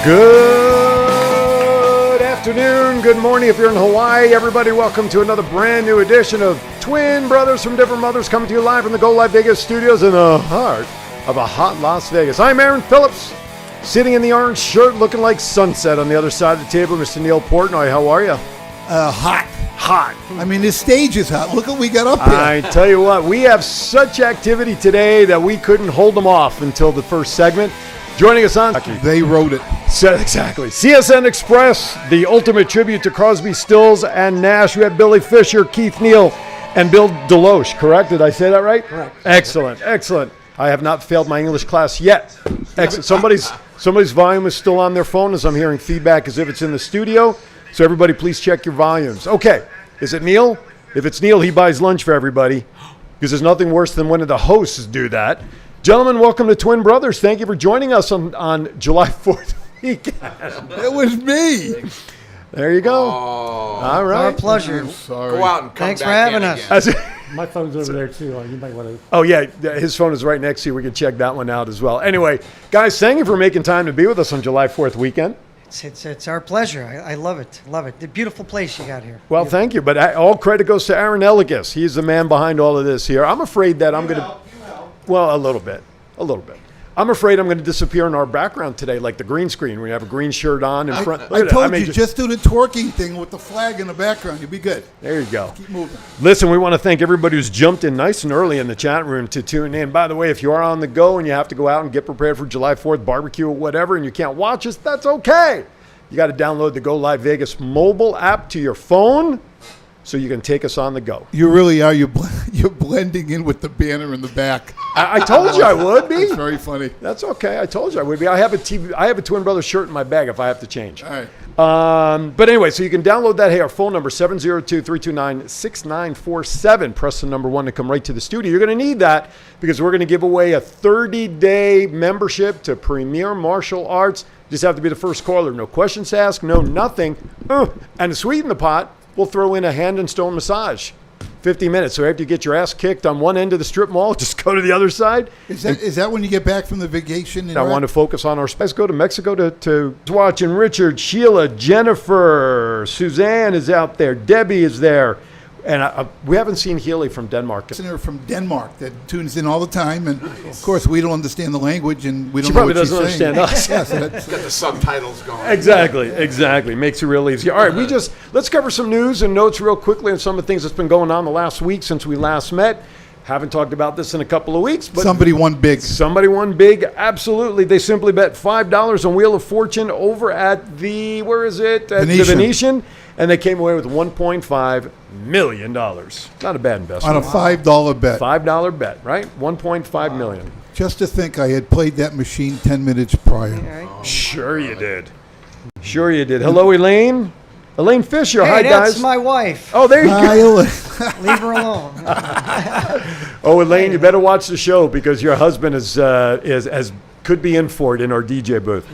Good afternoon, good morning if you're in Hawaii. Everybody, welcome to another brand new edition of Twin Brothers from Different Mothers, coming to you live from the Go Live Vegas studios in the heart of a hot Las Vegas. I'm Aaron Phillips, sitting in the orange shirt looking like sunset on the other side of the table. Mr. Neil Portnoy, how are you? Hot. Hot. I mean, this stage is hot. Look what we got up here. I tell you what, we have such activity today that we couldn't hold them off until the first segment. Joining us on... They wrote it. Exactly. CSN Express, the ultimate tribute to Crosby, Stills, and Nash. We have Billy Fisher, Keith Neal, and Bill Deloche, correct? Did I say that right? Correct. Excellent, excellent. I have not failed my English class yet. Excellent. Somebody's volume is still on their phone as I'm hearing feedback as if it's in the studio. So everybody, please check your volumes. Okay, is it Neil? If it's Neil, he buys lunch for everybody because there's nothing worse than one of the hosts do that. Gentlemen, welcome to Twin Brothers. Thank you for joining us on July 4th weekend. It was me. There you go. Oh, all right. Our pleasure. Sorry. go out and come Thanks back for having in us. again. My phone's over there too. You might want to. Oh, yeah. His phone is right next to you. We can check that one out as well. Anyway, guys, thank you for making time to be with us on July 4th weekend. It's our pleasure. I love it. Love it. The beautiful place you got here. Well, thank you. But all credit goes to Aaron Eligas. He's the man behind all of this here. I'm afraid that I'm going to... Well, a little bit. I'm afraid I'm going to disappear in our background today, like the green screen. We have a green shirt on in front. I told you, just do the twerking thing with the flag in the background. You'll be good. There you go. Keep moving. Listen, we want to thank everybody who's jumped in nice and early in the chat room to tune in. By the way, if you are on the go and you have to go out and get prepared for July 4th barbecue or whatever and you can't watch us, that's okay. You got to download the Go Live Vegas mobile app to your phone so you can take us on the go. You really are. You're blending in with the banner in the back. I told you I would be. It's very funny. That's okay. I told you I would be. I have a Twin Brothers shirt in my bag if I have to change. All right. But anyway, so you can download that. Hey, our phone number, 702-329-6947. Press the number 1 to come right to the studio. You're going to need that because we're going to give away a 30-day membership to Premier Martial Arts. You just have to be the first caller. No questions asked, no nothing. And to sweeten the pot, we'll throw in a hand and stone massage. 50 minutes. So after you get your ass kicked on one end of the strip mall, just go to the other side. Is that when you get back from the vacation? I want to focus on our space. Go to Mexico to watch. And Richard, Sheila, Jennifer, Suzanne is out there. Debbie is there. And we haven't seen Healy from Denmark. Listener from Denmark that tunes in all the time, and of course we don't understand the language, and we don't She know probably what she's doesn't saying. understand us. Yeah, so that's, Get the subtitles going. Exactly. Makes it real easy. All right, let's cover some news and notes real quickly on some of the things that's been going on the last week since we last met. Haven't talked about this in a couple of weeks, but somebody won big. Somebody won big. Absolutely. They simply bet $5 on Wheel of Fortune over at the, where is it? At the Venetian. And they came away with $1.5 million. Not a bad investment. On a $5 bet. $5 bet, right? $1.5 million. Just to think I had played that machine 10 minutes prior. Right. Sure you did. Hello, Elaine. Elaine Fisher. Hey, Hi, that's guys. my wife. Oh, there you go. Hi, Leave her alone. Oh, Elaine, you better watch the show because your husband could be in for it in our DJ booth.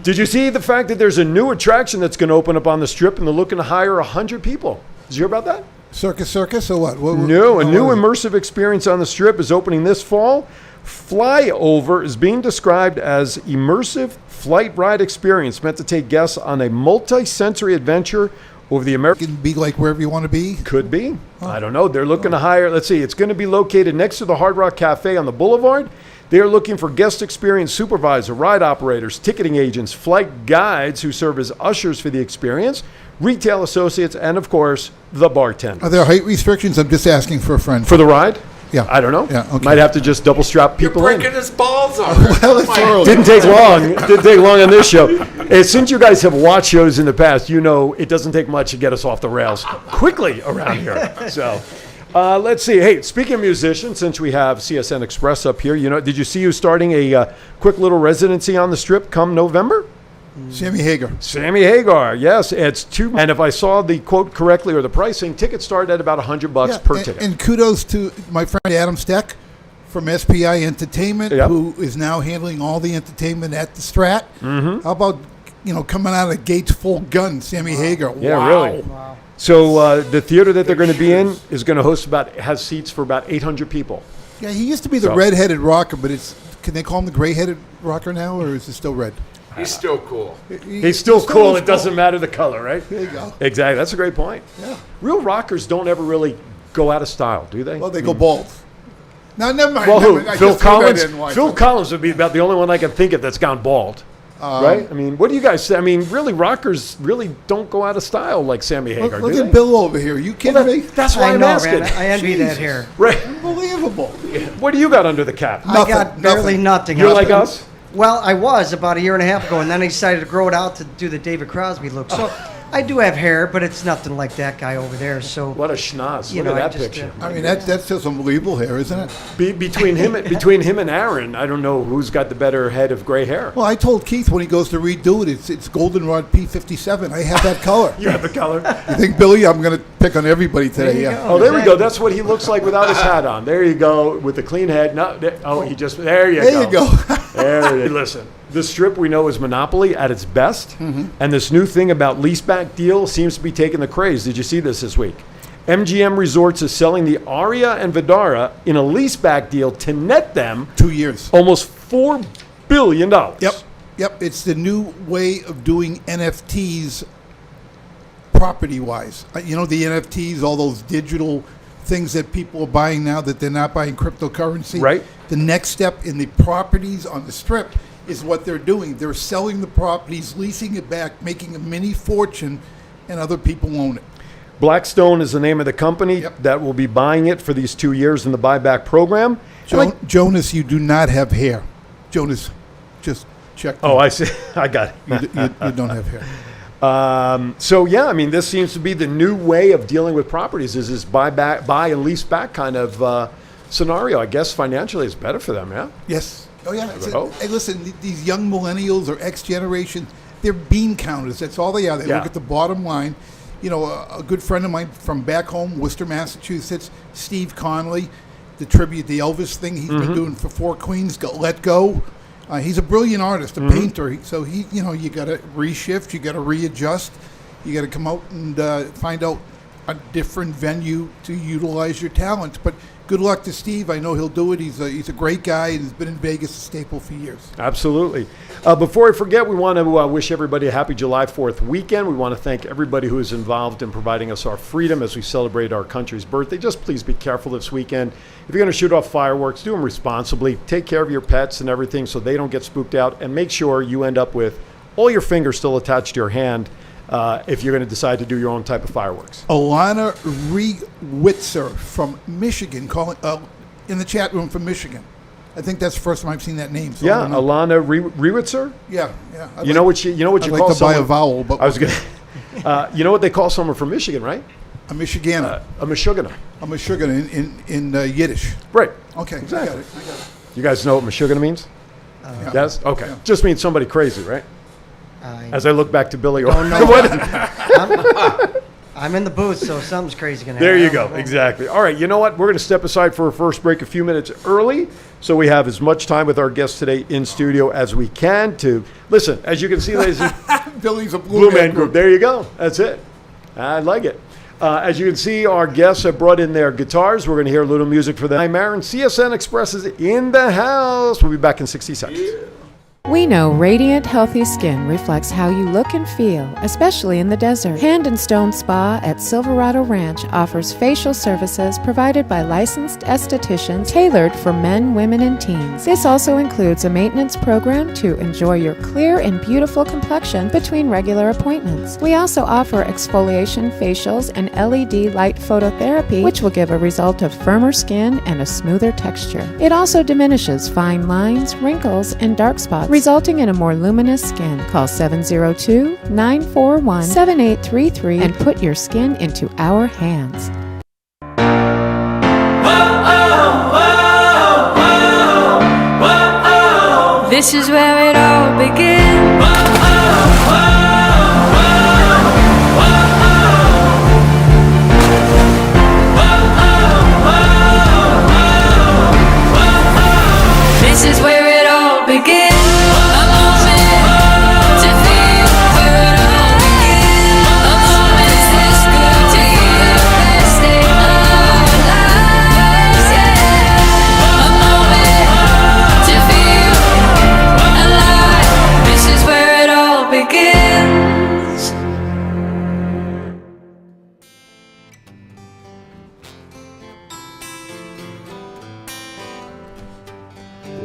Did you see the fact that there's a new attraction that's going to open up on the Strip and they're looking to hire 100 people? Did you hear about that? Circus or what? No, a new immersive experience on the Strip is opening this fall. Flyover is being described as immersive flight ride experience meant to take guests on a multi-sensory adventure over the American... Can be like wherever you want to be? Could be. I don't know. They're looking to hire... Let's see. It's going to be located next to the Hard Rock Cafe on the Boulevard. They are looking for guest experience supervisor, ride operators, ticketing agents, flight guides who serve as ushers for the experience, retail associates, and, of course, the bartender. Are there height restrictions? I'm just asking for a friend. For the ride? Yeah. I don't know. Yeah, okay. Might have to just double strap people You're in. breaking his balls off. Well, it's early. Didn't take long on this show. And since you guys have watched shows in the past, you know it doesn't take much to get us off the rails quickly around here. So let's see. Hey, speaking of musicians, since we have CSN Express up here, did you see you starting a quick little residency on the Strip come November? Sammy Hagar. Sammy Hagar, yes. It's and if I saw the quote correctly or the pricing, tickets start at about $100 per ticket. And kudos to my friend Adam Steck from SPI Entertainment, who is now handling all the entertainment at the Strat. Mm-hmm. How about, coming out of the gates full gun, Sammy Hagar? Yeah, wow. really. Wow. So the theater that they're going to be in is going to has seats for about 800 people. Yeah, he used to be the red-headed rocker, but can they call him the gray-headed rocker now, or is it still red? He's still cool. He's still cool. is It doesn't matter the color, right? There you go. Exactly. That's a great point. Yeah. Real rockers don't ever really go out of style, do they? Well, they go bald. No, never mind. Well, never who? mind. I Phil just threw that Collins? in. Why? Phil Collins would be about the only one I can think of that's gone bald. Right? I mean, what do you guys say? I mean, really, rockers really don't go out of style like Sammy Hagar, Look do at they? Bill over here. You kidding me? That's why I I'm know, asking. man. I envy that Jesus. hair. Right. Unbelievable. What do you got under the cap? I got barely nothing. You're like us? Well, I was about a year and a half ago, and then I decided to grow it out to do the David Crosby look. So I do have hair, but it's nothing like that guy over there. So What a schnoz. You Look know, at I that just, picture. I mean, that's just unbelievable hair, isn't it? Between him and Aaron, I don't know who's got the better head of gray hair. Well, I told Keith when he goes to redo it, it's Goldenrod P57. I have that color. You have the color. You think, Billy, I'm going to pick on everybody today? you Yeah. go. Oh, there we go. Exactly. That's what he looks like without his hat on. There you go, with the clean head. No, he just there you There go. you go. There it is. Listen, the strip we know is Monopoly at its best, and this new thing about leaseback deal seems to be taking the craze. Did you see this week? MGM Resorts is selling the Aria and Vidara in a leaseback deal to net them 2 years. almost $4 billion. Yep. It's the new way of doing NFTs property-wise. You know, the NFTs, all those digital things that people are buying now that they're not buying cryptocurrency. Right. The next step in the properties on the strip is what they're doing. They're selling the properties, leasing it back, making a mini fortune, and other people own it. Blackstone is the name of the company Yep. that will be buying it for these 2 years in the buyback program. Jonas, you do not have hair. Jonas, just check. Oh, I see. I got it. You don't have hair. So yeah, I mean, this seems to be the new way of dealing with properties. Is this buy and lease back kind of scenario? I guess financially, it's better for them. Yeah. Yes. Oh, yeah. Oh. Hey, listen, these young millennials or X generation, they're bean counters. That's all they are. They Yeah. look at the bottom line. You know, a good friend of mine from back home, Worcester, Massachusetts, Steve Conley, the tribute, the Elvis thing he's been doing for Four Queens, Let Go. He's a brilliant artist, a painter. So you got to reshift, you got to readjust, you got to come out and find out a different venue to utilize your talents. But good luck to Steve. I know he'll do it. He's a great guy and has been in Vegas a staple for years. Absolutely. Before I forget, we want to wish everybody a happy July 4th weekend. We want to thank everybody who is involved in providing us our freedom as we celebrate our country's birthday. Just please be careful this weekend. If you're going to shoot off fireworks, do them responsibly. Take care of your pets and everything so they don't get spooked out. And make sure you end up with all your fingers still attached to your hand if you're going to decide to do your own type of fireworks. Alana Riewitzer from Michigan, calling in the chat room from Michigan. I think that's the first time I've seen that name. So I Yeah, don't know. Alana Riewitzer. Yeah. You know what you I'd call like to buy someone? a vowel, but I was going to. You know what they call someone from Michigan, right? a Michiganer. A Michiganer. A Michigan in Yiddish. Right. Okay, Exactly. I got it. You guys know what Michigan means? Yeah. Yes? Okay. Yeah. Just means somebody crazy, right? I- As I look back to Billy. I'm in the booth, so something's crazy gonna happen. There I you don't go. know. Exactly. All right. You know what? We're going to step aside for a first break a few minutes early so we have as much time with our guests today in studio as we can to listen. As you can see, ladies and Billy's a Blue Man Group. There you go. That's it. I like it. As you can see, our guests have brought in their guitars. We're going to hear a little music for them. I'm Aaron. CSN Express is in the house. We'll be back in 60 seconds. We know radiant, healthy skin reflects how you look and feel, especially in the desert. Hand and Stone Spa at Silverado Ranch offers facial services provided by licensed estheticians tailored for men, women, and teens. This also includes a maintenance program to enjoy your clear and beautiful complexion between regular appointments. We also offer exfoliation facials and LED light phototherapy, which will give a result of firmer skin and a smoother texture. It also diminishes fine lines, wrinkles, and dark spots, resulting in a more luminous skin. Call 702-941-7833 and put your skin into our hands. This is where it all begins. This is where it all begins. A moment to feel where it all begins. A moment is this good to you. Best day of our lives, yeah. A moment to feel alive. This is where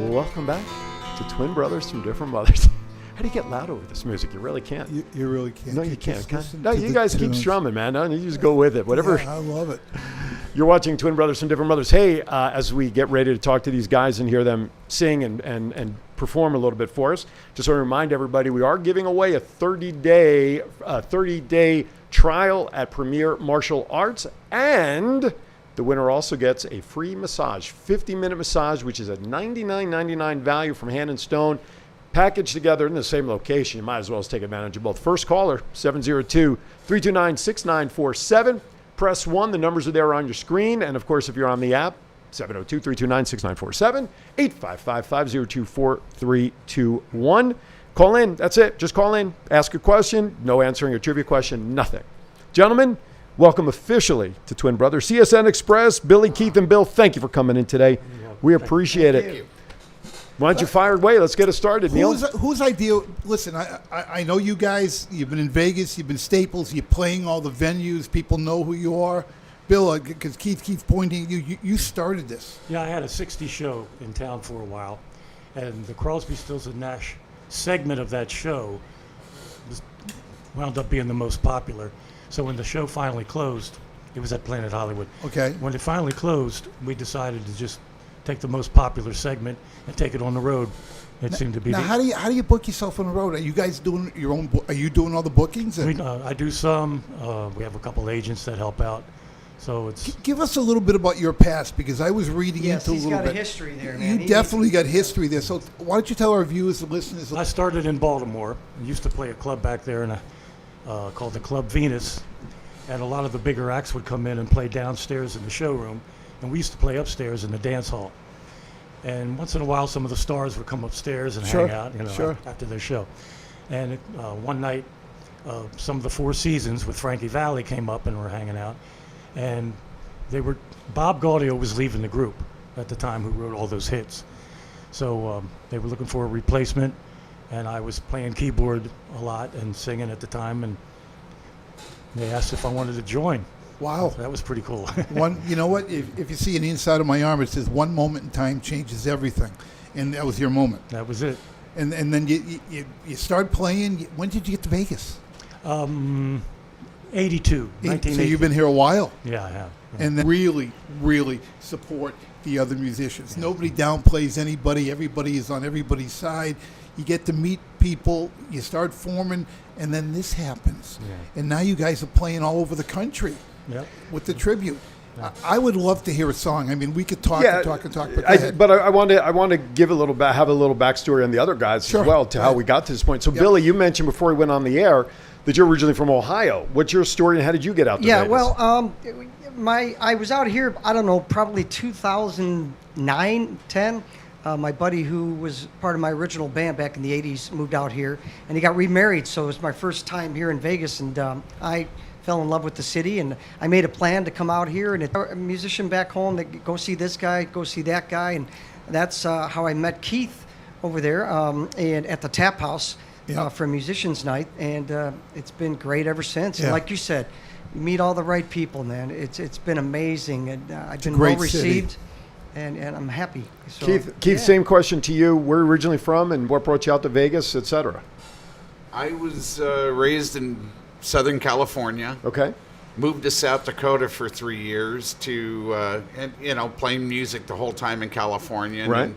Welcome back to Twin Brothers from Different Mothers. How do you get loud over this music? You really can't. You really can't. No, you can't. Just listen No, to you the guys keep tunes. strumming, man. No, you just go with it. Whatever. Yeah, I love it. You're watching Twin Brothers from Different Mothers. Hey, as we get ready to talk to these guys and hear them sing and perform a little bit for us, just want to remind everybody we are giving away a 30-day trial at Premier Martial Arts, and the winner also gets a free massage, 50-minute massage, which is a $99.99 value from Hand and Stone, packaged together in the same location. You might as well take advantage of both. First caller, 702-329-6947. Press 1. The numbers are there on your screen. And, of course, if you're on the app, 702-329-6947, 855-502-4321. Call in. That's it. Just call in. Ask a question. No answering a trivia question. Nothing. Gentlemen, welcome officially to Twin Brothers. CSN Express, Billy, Keith, and Bill, thank you for coming in today. We appreciate it. Why don't you fire away? Let's get it started, Neil. Whose idea? Listen, I know you guys. You've been in Vegas. You've been Staples. You're playing all the venues. People know who you are. Bill, because Keith keeps pointing at you. You started this. Yeah, I had a 60 show in town for a while, and the Crosby, Stills, and Nash segment of that show wound up being the most popular. So when the show finally closed, it was at Planet Hollywood. Okay. When it finally closed, we decided to just take the most popular segment and take it on the road. It seemed to be. Now, how do you book yourself on the road? Are you guys doing your own? Are you doing all the bookings? I do some. We have a couple agents that help out. So it's. Give us a little bit about your past, because I was reading Yes, into a he's little got a bit. history there, man. You definitely got history there. So why don't you tell our viewers and listeners? I started in Baltimore. I used to play a club back there called the Club Venus. And a lot of the bigger acts would come in and play downstairs in the showroom. And we used to play upstairs in the dance hall. And once in a while, some of the stars would come upstairs and Sure, hang out, sure. after their show. And one night, some of the Four Seasons with Frankie Valli came up and were hanging out. And Bob Gaudio was leaving the group at the time, who wrote all those hits. So they were looking for a replacement, and I was playing keyboard a lot and singing at the time, and they asked if I wanted to join. Wow. That was pretty cool. You know what? If you see on the inside of my arm, it says one moment in time changes everything, and that was your moment. That was it. And then you start playing. When did you get to Vegas? 82, 1980. So you've been here a while, Yeah, I have. and then really support the other musicians. Nobody downplays anybody. Everybody is on everybody's side. You get to meet people. You start forming, and then this happens. Yeah. And now you guys are playing all over the country. Yep. With the tribute. I would love to hear a song. I mean, we could talk and talk. But go ahead. But I want to give a little have a little backstory on the other guys Sure. as well to how we got to this point. So, Billy, you mentioned before we went on the air that you're originally from Ohio. What's your story, and how did you get out to Yeah, Vegas? well, I was out here, I don't know, probably 2009, 10. My buddy, who was part of my original band back in the 80s, moved out here, and he got remarried. So it was my first time here in Vegas, and I fell in love with the city, and I made a plan to come out here, and a musician back home, that go see this guy, go see that guy, and that's how I met Keith over there and at the Tap House for Musicians Night, and it's been great ever since. Yeah. And like you said, you meet all the right people, man. It's been amazing, and I've been great well received, and I'm happy. So, Keith, yeah. same question to you. Where are you originally from, and what brought you out to Vegas, etc.? I was raised in Southern California. Okay. Moved to South Dakota for 3 years to, playing music the whole time in California. Right.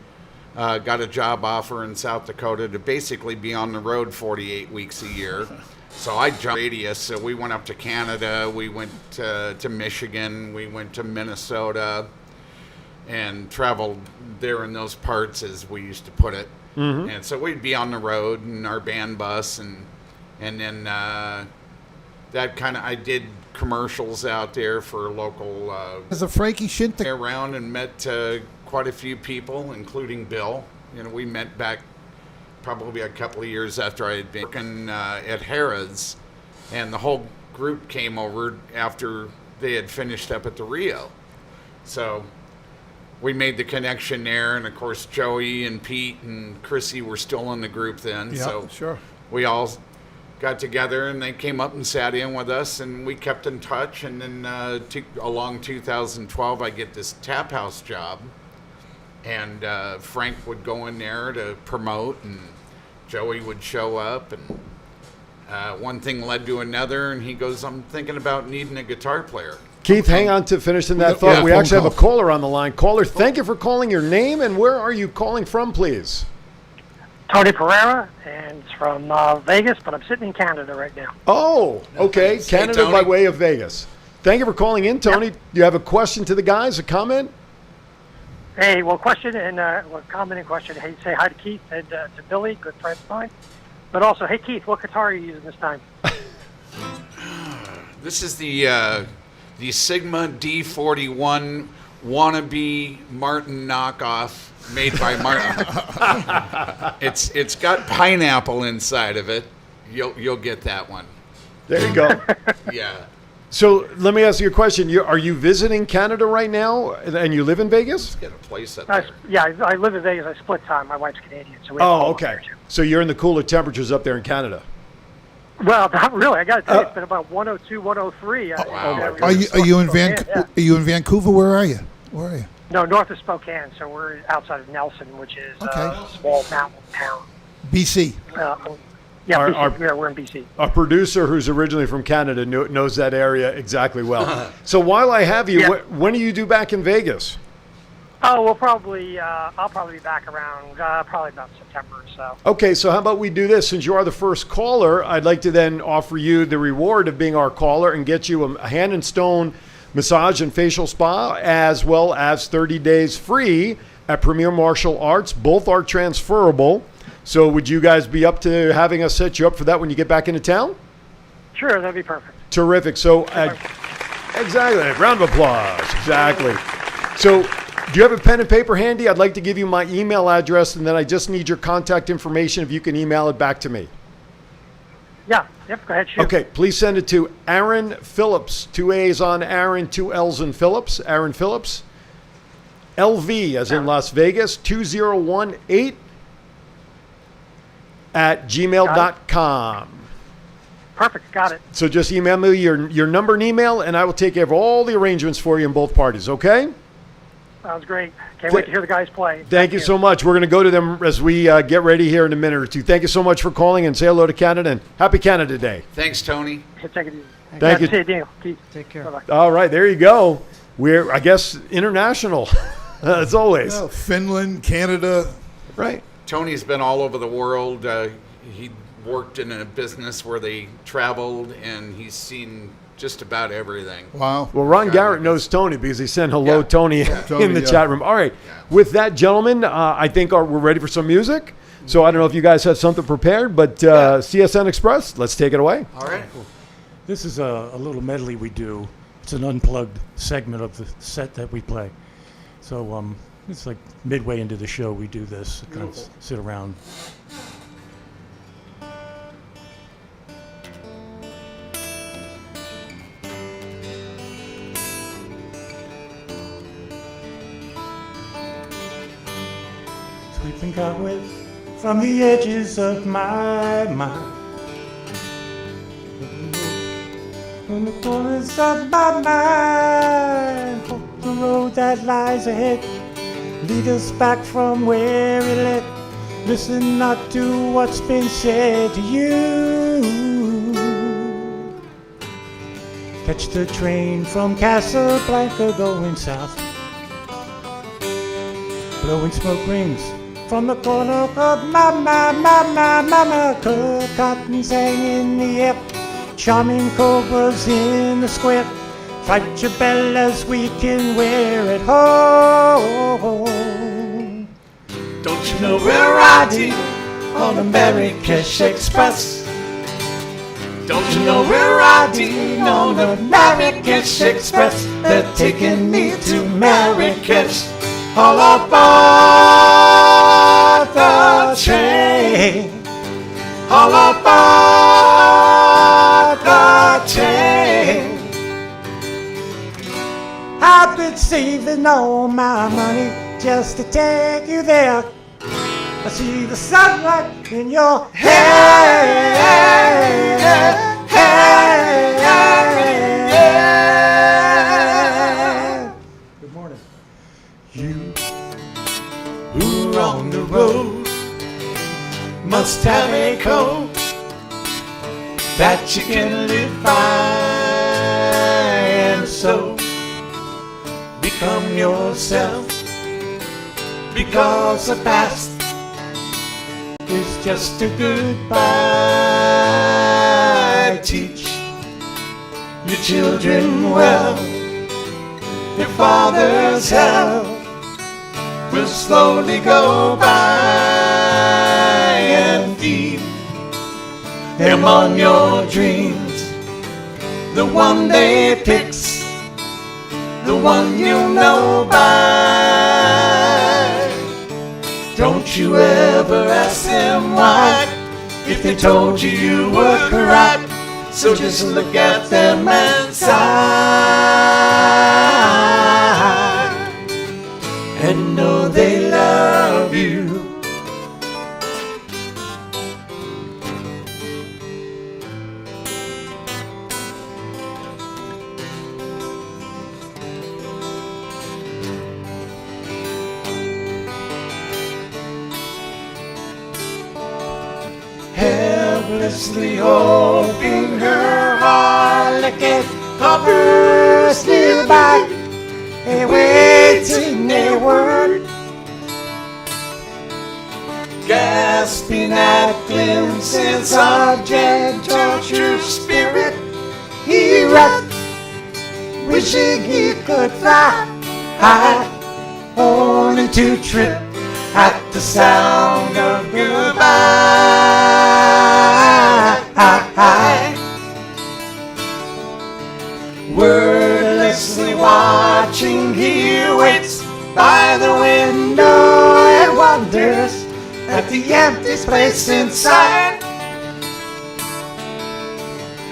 And got a job offer in South Dakota to basically be on the road 48 weeks a year. So I jumped radius. So we went up to Canada. We went to Michigan. We went to Minnesota and traveled there in those parts, as we used to put it. Mm-hmm. And so we'd be on the road in our band bus, and then that kind of, I did commercials out there for local As a Frankie Shinta. around, and met quite a few people, including Bill. We met back probably a couple of years after I had been working at Harrods, and the whole group came over after they had finished up at the Rio. So we made the connection there, and of course Joey and Pete and Chrissy were still in the group then. Yeah, so sure. we all got together, and they came up and sat in with us, and we kept in touch. And then along 2012, I get this Tap House job, And Frank would go in there to promote, and Joey would show up, and one thing led to another, and he goes, I'm thinking about needing a guitar player. Keith, hang on to finishing that Yeah, thought. yeah, We phone actually have a call. caller on the line. Caller, thank you for calling. Your name and where are you calling from, please? Tony Pereira, and it's from Vegas, but I'm sitting in Canada right now. Oh, okay. Nice. Hey, Canada Tony. by way of Vegas. Thank you for calling in, Tony. Do you have a question to the guys, a comment? Hey, well, question and comment and question. Hey, say hi to Keith and to Billy, good friend of mine. But also, hey, Keith, what guitar are you using this time? This is the Sigma D41 wannabe Martin knockoff made by Martin. It's got pineapple inside of it. You'll get that one. There you go. Yeah. So let me ask you a question. Are you visiting Canada right now and you live in Vegas? Get a place up I, there. yeah, I live in Vegas. I split time. My wife's Canadian, so we have a Oh, home up okay. there, too. So you're in the cooler temperatures up there in Canada. Well, not really. I got to tell you, it's been about 102, 103. Wow. Are you in Spokane, yeah. Are you in Vancouver? Where are you? Where are you? No, north of Spokane, so we're outside of Nelson, which is Okay. a small mountain town. BC. Yeah, Our- BC. our- Yeah, we're in BC. A producer who's originally from Canada knows that area exactly well. So while I have you, Yeah. when do you do back in Vegas? Oh, we'll probably. I'll probably be back around probably about September or so. Okay, so how about we do this? Since you are the first caller, I'd like to then offer you the reward of being our caller and get you a hand and stone massage and facial spa, as well as 30 days free at Premier Martial Arts. Both are transferable. So would you guys be up to having us set you up for that when you get back into town? Sure, that'd be perfect. Terrific. So, exactly. Round of applause. Exactly. So, do you have a pen and paper handy? I'd like to give you my email address, and then I just need your contact information if you can email it back to me. Yeah. Yep. Go ahead. Shoot. Okay. Please send it to Aaron Phillips. 2 A's on Aaron, 2 L's in Phillips. Aaron Phillips. LV, as in Las Vegas, 2018 at gmail.com. Perfect. Got it. So just email me your number and email, and I will take care of all the arrangements for you in both parties, okay? Sounds great. Can't wait to hear the guys play. Thank you so much. We're going to go to them as we get ready here in a minute or two. Thank you so much for calling, and say hello to Canada, and happy Canada Day. Thanks, Tony. Take it easy. Thank you. See you, Daniel. Keith. Take care. Bye-bye. All right, there you go. We're, I guess, international, as always. Oh, Finland, Canada. Right. Tony's been all over the world. He worked in a business where they traveled, and he's seen just about everything. Wow. Well, Ron Garrett knows Tony because he said hello, Yeah. Tony, Tony, in the yeah. chat room. All right. With that, gentlemen, I think we're ready for some music. So I don't know if you guys have something prepared, but CSN Express, let's take it away. All right. This is a little medley we do. It's an unplugged segment of the set that we play. So it's like midway into the show we do this. Kind of sit around. Sweeping cobwebs from the edges of my mind. From the corners of my mind, hope the road that lies ahead lead us back from where it led. Listen not to what's been said to you. Catch the train from Casablanca going south. Blowing smoke rings from the corner of my curtains hang in the air. Charming cobras in the square. Fight your bellas, we can wear it home. Don't you know we're riding on the Marrakesh Express? Don't you know we're riding on the Marrakesh Express? They're taking me to Marrakesh. All aboard the train. All aboard the train. I've been saving all my money just to take you there. I see the sunlight in your hair. Good morning. You you're on the road, must have a code that you can live by, and so become yourself, because the past is just a goodbye. Teach your children well, your father's help will slowly go by, and feed them on your dreams, the one they picks, the one you know by. Don't you ever ask them why, if they told you you were correct. So just look at them and sigh, and know they love you. Helplessly hoping her harlequin hovers nearby, awaiting a word, gasping at glimpses of gentle true spirit. He rapped, wishing he could fly high, only to trip at the sound of goodbye. Wordlessly watching, he waits by the window and wonders at the empty place inside.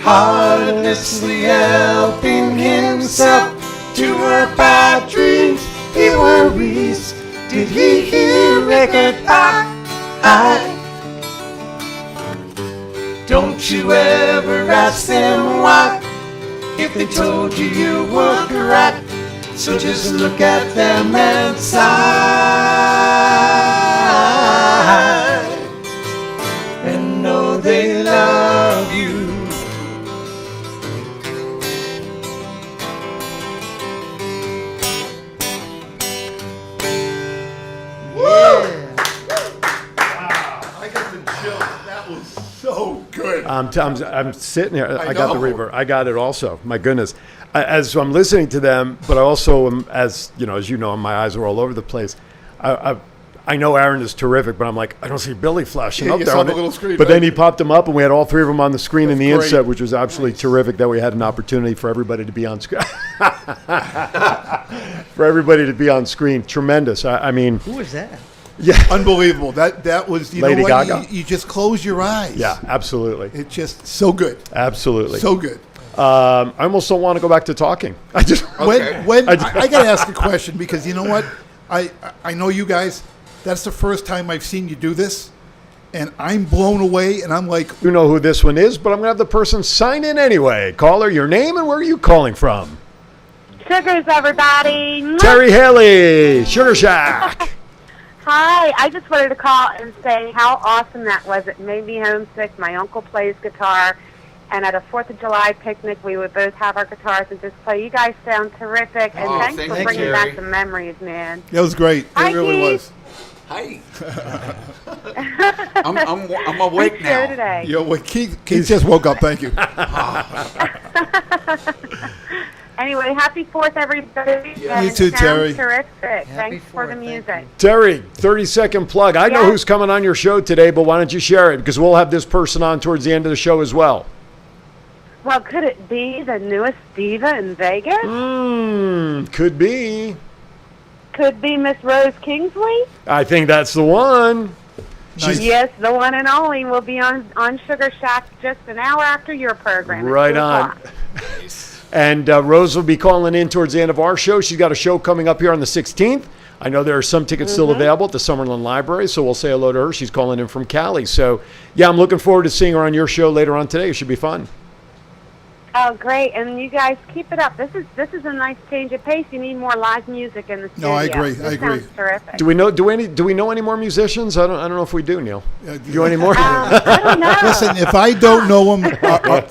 Heartlessly helping himself to her bad dreams, he worries, did he hear a goodbye? Don't you ever ask them why, if they told you you were correct. So just look at them and sigh, and know they love you. I got the chills. That was so good. I'm sitting here. I got the know. reverb. I got it also. My goodness. As I'm listening to them, but I also am, as you know, my eyes are all over the place. I know Aaron is terrific, but I'm like, I don't see Billy flashing Yeah, up you there. saw on the it. little screen, But then right? he popped them up, and we had all three of them on the screen in the That's inset, great. which was absolutely terrific that we had an opportunity for everybody to be on screen. For everybody to be on screen. Tremendous. I mean, Who was that? Unbelievable. That was, you Lady know what? Gaga. You just close your eyes. yeah, absolutely. It's just so good. Absolutely. So good. I almost don't want to go back to talking. I just. Okay. When I got to ask a question, because you know what? I know you guys. That's the first time I've seen you do this, and I'm blown away. And I'm like, You know who this one is, but I'm going to have the person sign in anyway. Caller, your name and where are you calling from? Sugars, everybody. Mwah! Terry Haley, Sugar Shack. Hi. I just wanted to call and say how awesome that was. It made me homesick. My uncle plays guitar, and at a 4th of July picnic, we would both have our guitars and just play. You guys sound terrific, and Oh, thanks thank for you, bringing Terry. back the memories, man. that was great. Hi, It really Keith. was. Hi. I'm awake Good show now. today. Yo, wait, Keith just woke up. Thank you. Anyway, happy 4th, everybody. And You too, it sounds Terry. Terrific. Thanks for 4th, the thank music. you. Terry, 30-second plug. I know Yeah. who's coming on your show today, but why don't you share it? Because we'll have this person on towards the end of the show as well. Well, could it be the newest diva in Vegas? Could be. Could be Miss Rose Kingsley? I think that's the one. Nice. Yes, the one and only will be on Sugar Shack just an hour after your program. at Right 2 on. o'clock. And Rose will be calling in towards the end of our show. She's got a show coming up here on the 16th. I know there are some tickets still available at the Summerlin Library, so we'll say hello to her. She's calling in from Cali. So, yeah, I'm looking forward to seeing her on your show later on today. It should be fun. Oh, great! And you guys keep it up. This is a nice change of pace. You need more live music in the studio. No, I agree. This I agree. sounds terrific. Do we know any more musicians? I don't know if we do, Neil. Do you know any more? I don't know. Listen, if I don't know them,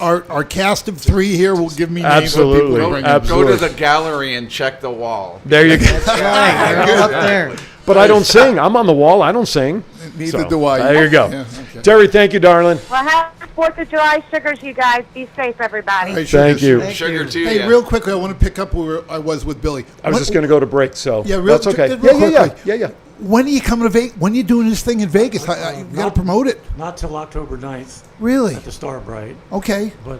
our cast of 3 here will give me names Absolutely. of people to bring in. Absolutely. Go to the gallery and check the wall. There you go. Right, they're up there. But I don't sing. I'm on the wall. I don't sing. Neither So, do I. There you go. Yeah, okay. Terry, thank you, darling. Well, happy 4th of July sugars, you guys. Be safe, everybody. All right, Thank you. Sugar to Hey, you. real quickly, I want to pick up where I was with Billy. I was just going to go to break, so Yeah, that's okay. real Yeah. quickly. When are you coming to Vegas? When are you doing this thing in Vegas? You got to promote it. Not till October 9th Really? at the Starbright, Okay. but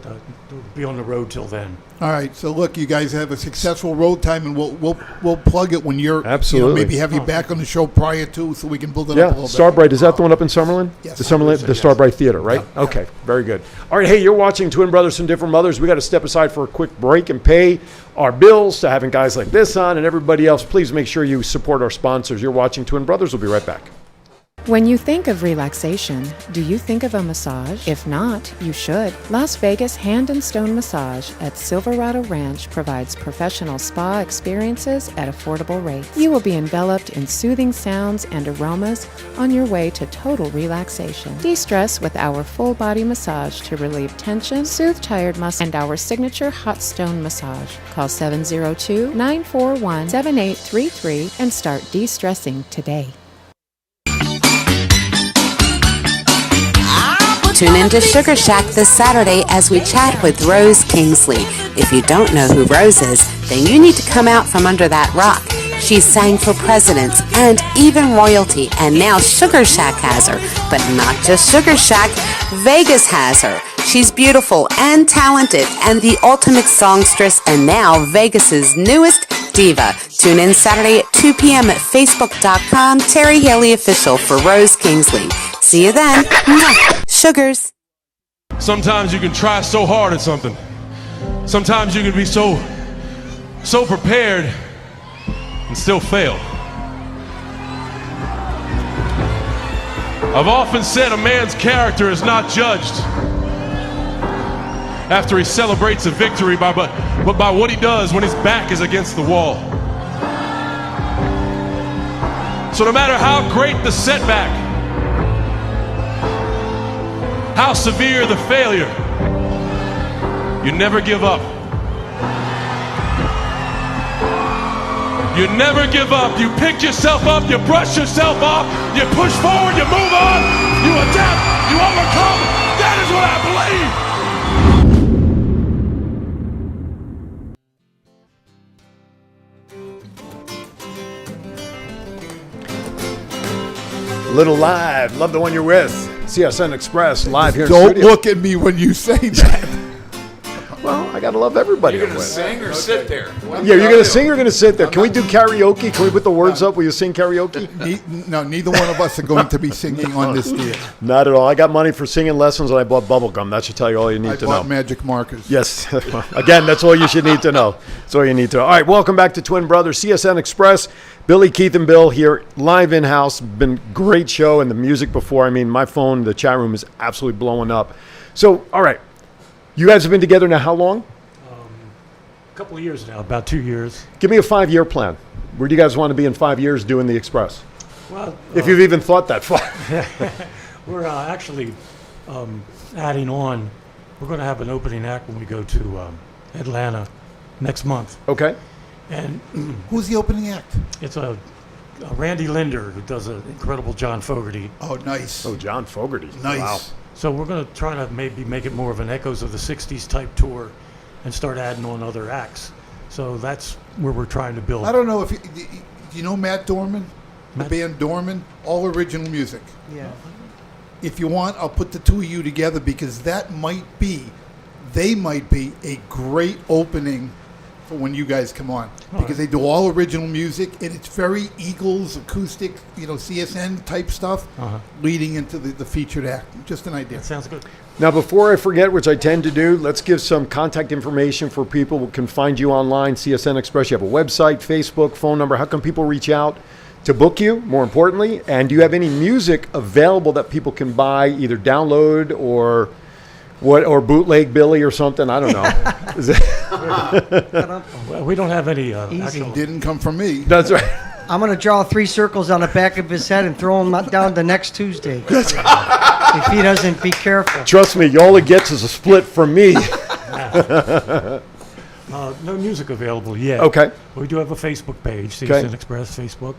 we'll be on the road till then. All right. So look, you guys have a successful road time, and we'll plug it when you're Absolutely. maybe have you back on the show prior to, so we can build it Yeah, up a little bit. Starbright, is that the one up in Summerlin? Yes. The Summerlin, the Starbright Theater, right? Okay, very good. All right, hey, you're watching Twin Brothers from Different Mothers. We got to step aside for a quick break and pay our bills to having guys like this on and everybody else. Please make sure you support our sponsors. You're watching Twin Brothers. We'll be right back. When you think of relaxation, do you think of a massage? If not, you should. Las Vegas Hand and Stone Massage at Silverado Ranch provides professional spa experiences at affordable rates. You will be enveloped in soothing sounds and aromas on your way to total relaxation. De-stress with our full body massage to relieve tension, soothe tired muscles, and our signature hot stone massage. Call 702-941-7833 and start de-stressing today. Tune into Sugar Shack this Saturday as we chat with Rose Kingsley. If you don't know who Rose is, then you need to come out from under that rock. She sang for presidents and even royalty, and now Sugar Shack has her. But not just Sugar Shack, Vegas has her. She's beautiful and talented and the ultimate songstress, and now Vegas's newest diva. Tune in Saturday at 2 p.m. at Facebook.com, Terry Haley Official for Rose Kingsley. See you then. Mwah. Sugars. Sometimes you can try so hard at something. Sometimes you can be so prepared and still fail. I've often said a man's character is not judged after he celebrates a victory, but by what he does when his back is against the wall. So no matter how great the setback, how severe the failure, you never give up. You never give up. You pick yourself up, you brush yourself off, you push forward, you move on, you adapt, you overcome. That is what I believe. Little live. Love the one you're with. CSN Express live here in Don't studio. look at me when you say that. Well, I got to love everybody. You're I'm going to with. sing or sit there? Yeah, you're going to sing or going to sit there? Can we do karaoke? Can we put the words up? Will you sing karaoke? No, neither one of us are going to be singing on this deal. Not at all. I got money for singing lessons and I bought bubble gum. That should tell you all you need I to bought know. magic markers. Yes. Again, that's all you should need to know. That's all you need to know. All right, welcome back to Twin Brothers, CSN Express. Billy, Keith, and Bill here live in-house. Been great show, and the music before. I mean, my phone, the chat room is absolutely blowing up. So, all right. You guys have been together now how long? A couple of years now, about 2 years. Give me a 5-year plan. Where do you guys want to be in 5 years doing the Express? Well, If you've even thought that far. we're actually adding on. We're going to have an opening act when we go to Atlanta next month. Okay. And Who's the opening act? it's a Randy Linder who does an incredible John Fogerty. Oh, nice. Oh, John Fogerty. Nice. Wow. So we're going to try to maybe make it more of an Echoes of the 60s type tour and start adding on other acts. So that's where we're trying to build. I don't know if do you know Matt Dorman? Matt- The band Dorman? All original music. Yeah. If you want, I'll put the two of you together because they might be a great opening for when you guys come on. Because they do all original music and it's very Eagles, acoustic, CSN type stuff leading into the featured act. Just an idea. That sounds good. Now, before I forget, which I tend to do, let's give some contact information for people who can find you online, CSN Express. You have a website, Facebook, phone number. How can people reach out to book you, more importantly? And do you have any music available that people can buy, either download or What, or bootleg Billy or something? I don't know. Is it- Well, we don't have any Easy. actual. Didn't come from me. That's right. I'm going to draw 3 circles on the back of his head and throw him down the next Tuesday. If he doesn't be careful. Trust me, all he gets is a split from me. No music available yet. Okay. We do have a Facebook page, Okay. Citizen Express Facebook,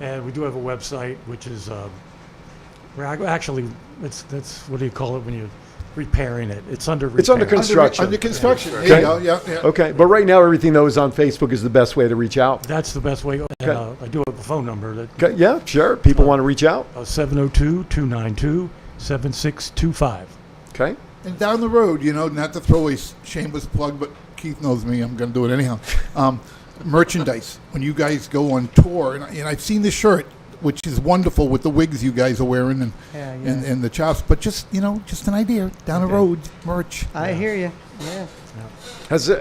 and we do have a website, which is actually that's what do you call it when you're repairing it? It's under repair. It's under construction. Under construction. There Okay. you go. Yeah, yeah. Okay, but right now everything that was on Facebook is the best way to reach out. That's the best way. And, Okay. I do have a phone number that Okay, yeah, sure. People want to reach out. 702-292-7625. Okay. And down the road, not to throw a shameless plug, but Keith knows me. I'm going to do it anyhow. Merchandise. When you guys go on tour, and I've seen the shirt, which is wonderful with the wigs you guys are wearing and Yeah, yeah. and the chops. But just just an idea down the road, merch. I hear you. Yeah.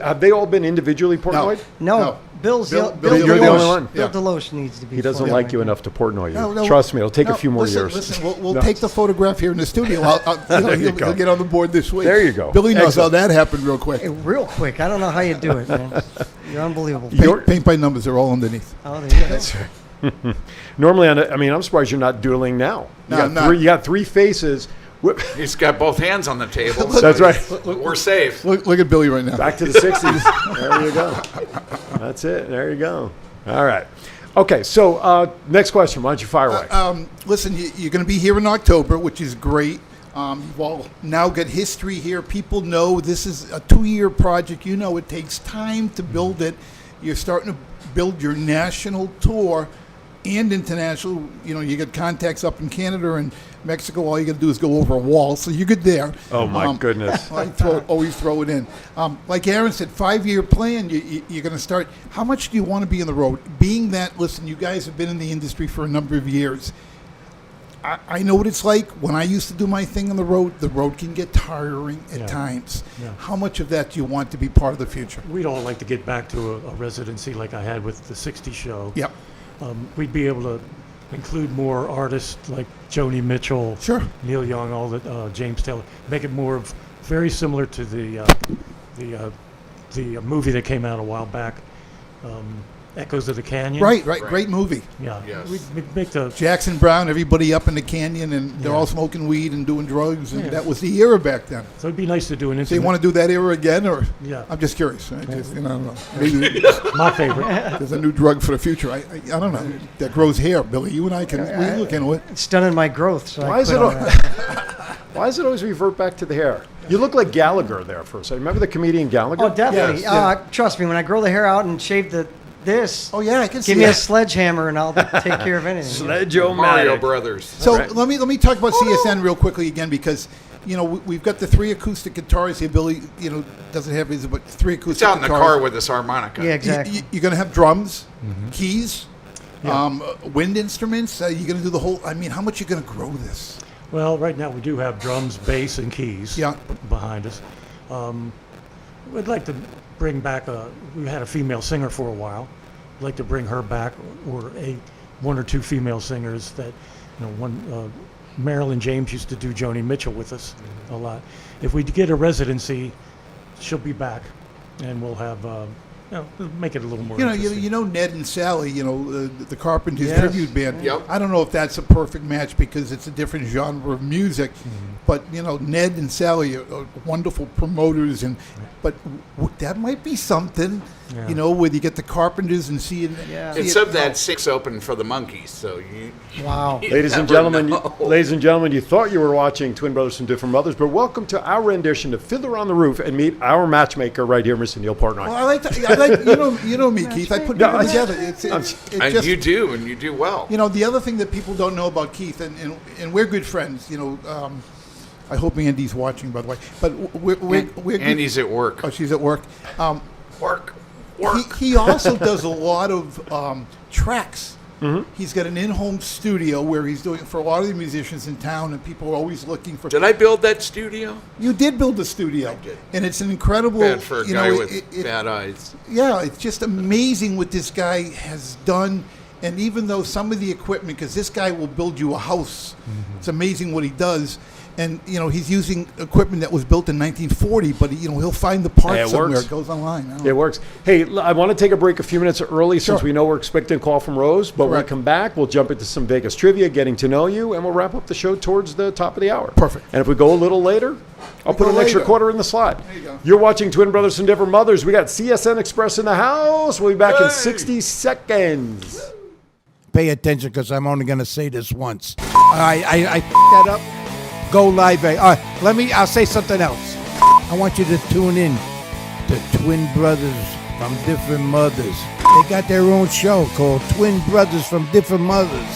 Have they all been individually Portnoy? No, Bill's Bill- the, Bill- Bill You're the only Deloche- one. Bill Yeah. Deloche needs to be. He doesn't Portnoy. like you enough to Portnoy you. No, Trust me, it'll take a few more listen, years. Listen, we'll No. take the photograph here in the studio. There you He'll go. get on the board this week. There you go. Billy knows Excellent. how that happened real quick. Hey, real quick. I don't know how you do it, man. You're unbelievable. Paint by numbers are all underneath. Oh, there you go. Normally, I'm surprised you're not doodling now. No, You I'm got not. you got 3 faces. He's got both hands on the table. That's so right. We're safe. Look at Billy right now. Back to the 60s. There you go. That's it. There you go. All right. Okay, so next question. Why don't you fire away? Listen, you're going to be here in October, which is great. You've all now got history here. People know this is a 2-year project. It takes time to build it. You're starting to build your national tour and international. You got contacts up in Canada and Mexico. All you got to do is go over a wall, so you're good there. Oh, my goodness. I always throw it in. Like Aaron said, 5-year plan. You're going to start. How much do you want to be on the road? Being that, listen, you guys have been in the industry for a number of years. I know what it's like. When I used to do my thing on the road can get tiring at times. Yeah. How much of that do you want to be part of the future? We'd all like to get back to a residency like I had with the 60 show. Yep. We'd be able to include more artists like Joni Mitchell, Sure. Neil Young, all the James Taylor. Make it more of very similar to the movie that came out a while back, Echoes of the Canyon. Right. Great movie. Yeah. Yes. We'd make the Jackson Brown, everybody up in the canyon, and they're all smoking weed and doing drugs, and that was the era back then. so it'd be nice to do an So you intimate. want to do that era again, or? Yeah. I'm just curious. I don't know. Maybe My favorite. there's a new drug for the future. I don't know. That grows hair, Billy. You and I can we look into it. It's done in my growth. So Why I is quit it all al- that. Why does it always revert back to the hair? You look like Gallagher there for a second. Remember the comedian Gallagher? Oh, definitely. Yes, yeah. Trust me, when I grow the hair out and shave this, Oh yeah, I can see give me a that. sledgehammer and I'll take care of anything. Mario Brothers. So let me talk about CSN real quickly again, because we've got the 3 acoustic guitars here. Billy doesn't have his, but 3 acoustic He's out in the guitars. car with his harmonica. Yeah, exactly. You're going to have drums, keys, wind instruments. You're going to do the whole. I mean, how much are you going to grow this? Well, right now we do have drums, bass, and keys Yeah. behind us. We'd like to bring back we had a female singer for a while. We'd like to bring her back, or 1 or 2 female singers that, Marilyn James used to do Joni Mitchell with us a lot. If we get a residency, she'll be back, and we'll have, make it a little more interesting. Ned and Sally, the Carpenters Yes. tribute band. Yep. I don't know if that's a perfect match because it's a different genre of music, but Ned and Sally are wonderful promoters, but that might be something, Yeah. where you get the Carpenters and see it. Yeah. see It's it- of that 6 open for the Monkees, so you. Wow. Ladies and never gentlemen, know. you thought you were watching Twin Brothers from Different Mothers, but welcome to our rendition of Fiddler on the Roof, and meet our matchmaker right here, Mr. Neil Portnoy. Well, I like you know me, Keith. I put No, people I- together. It's And just, you do, and you do well. the other thing that people don't know about Keith, and we're good friends. I hope Andy's watching, by the way. But we're good. Andy's at work. Oh, she's at work. Work. He also does a lot of tracks. He's got an in-home studio where he's doing for a lot of the musicians in town, and people are always looking for. Did I build that studio? You did build the studio, did. and it's an incredible. Bad for a guy with it- bad eyes. Yeah, it's just amazing what this guy has done. And even though some of the equipment, because this guy will build you a house, it's amazing what he does. And he's using equipment that was built in 1940, but he'll find the parts It somewhere. works. It goes online. It works. Hey, I want to take a break a few minutes early since Sure. we know we're expecting a call from Rose. But when we Correct. come back, we'll jump into some Vegas trivia, getting to know you, and we'll wrap up the show towards the top of the hour. Perfect. And if we go a little later, I'll put go an extra later. quarter in the slot. There you go. You're watching Twin Brothers from Different Mothers. We got CSN Express in the house. We'll be back in 60 seconds. Pay attention because I'm only going to say this once. I f***ed that up. Go live. I'll say something else. I want you to tune in to Twin Brothers from Different Mothers. They got their own show called Twin Brothers from Different Mothers.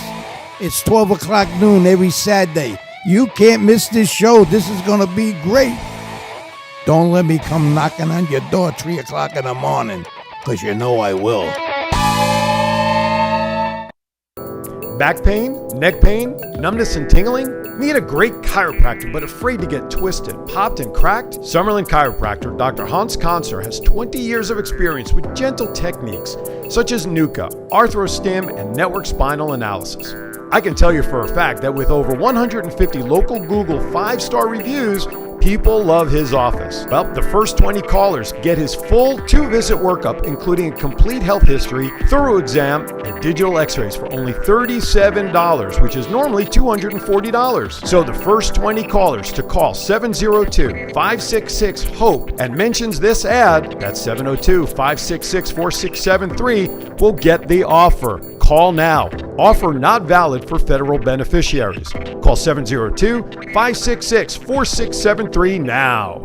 It's 12 o'clock noon every Saturday. You can't miss this show. This is going to be great. Don't let me come knocking on your door 3 o'clock in the morning, because you know I will. Back pain, neck pain, numbness and tingling? Need a great chiropractor but afraid to get twisted, popped, and cracked? Summerlin Chiropractor Dr. Hans Konzer has 20 years of experience with gentle techniques such as NUCA, ArthroStim, and network spinal analysis. I can tell you for a fact that with over 150 local Google 5-star reviews, people love his office. Well, the first 20 callers get his full 2-visit workup, including a complete health history, thorough exam, and digital x-rays for only $37, which is normally $240. So the first 20 callers to call 702-566-HOPE and mentions this ad, that's 702-566-4673, will get the offer. Call now. Offer not valid for federal beneficiaries. Call 702-566-4673 now.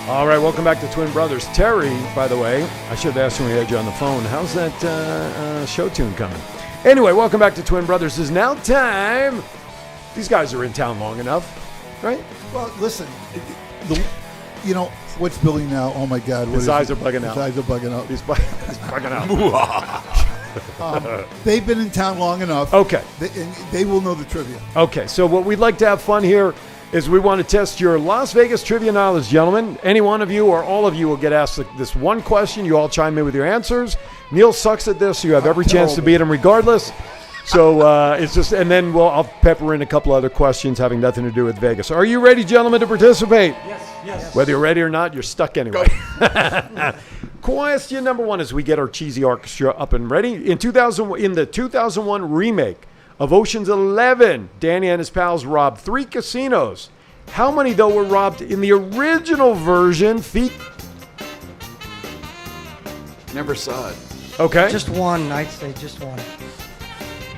All right, welcome back to Twin Brothers. Terry, by the way, I should have asked when we had you on the phone, how's that show tune coming? Anyway, welcome back to Twin Brothers. It's now time. These guys are in town long enough, right? Well, listen, what's Billy now? Oh my God, His eyes are bugging out. His eyes are bugging out. He's bugging out. They've been in town long enough. Okay. They will know the trivia. Okay, so what we'd like to have fun here is we want to test your Las Vegas trivia knowledge, gentlemen. Any one of you or all of you will get asked this one question. You all chime in with your answers. Neil sucks at this, so you have every chance to beat him regardless. So it's just, and then I'll pepper in a couple other questions having nothing to do with Vegas. Are you ready, gentlemen, to participate? Yes. Whether you're ready or not, you're stuck anyway. Question number one as we get our cheesy orchestra up and ready. In the 2001 remake of Ocean's 11, Danny and his pals robbed 3 casinos. How many, though, were robbed in the original version? Never saw it. Okay. Just one, I'd say just one.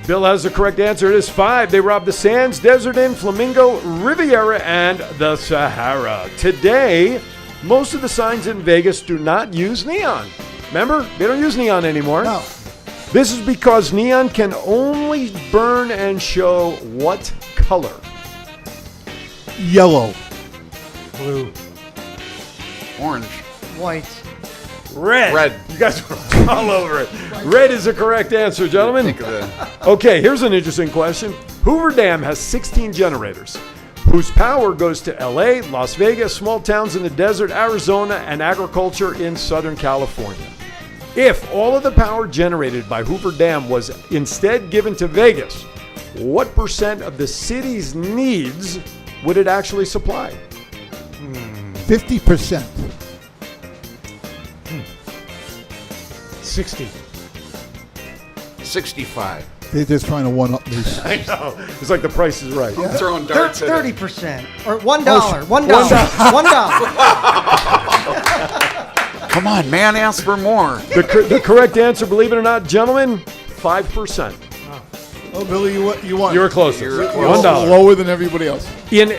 Bill has the correct answer. It is 5. They robbed the Sands, Desert Inn, Flamingo, Riviera, and the Sahara. Today, most of the signs in Vegas do not use neon. Remember? They don't use neon anymore. No. This is because neon can only burn and show what color? Yellow. Blue. Orange. White. Red. You guys were all over it. Red is the correct answer, gentlemen. Think of it. Okay, here's an interesting question. Hoover Dam has 16 generators, whose power goes to LA, Las Vegas, small towns in the desert, Arizona, and agriculture in Southern California. If all of the power generated by Hoover Dam was instead given to Vegas, what percent of the city's needs would it actually supply? 50%. 60. 65. They're just trying to one-up me. I know. It's like the Price is Right. I'm throwing darts at it. 30%. Or $1. $1. Come on, man, ask for more. The correct answer, believe it or not, gentlemen, 5%. Oh, Billy, you won. You were closest. You're close. $1. Lower than everybody else. In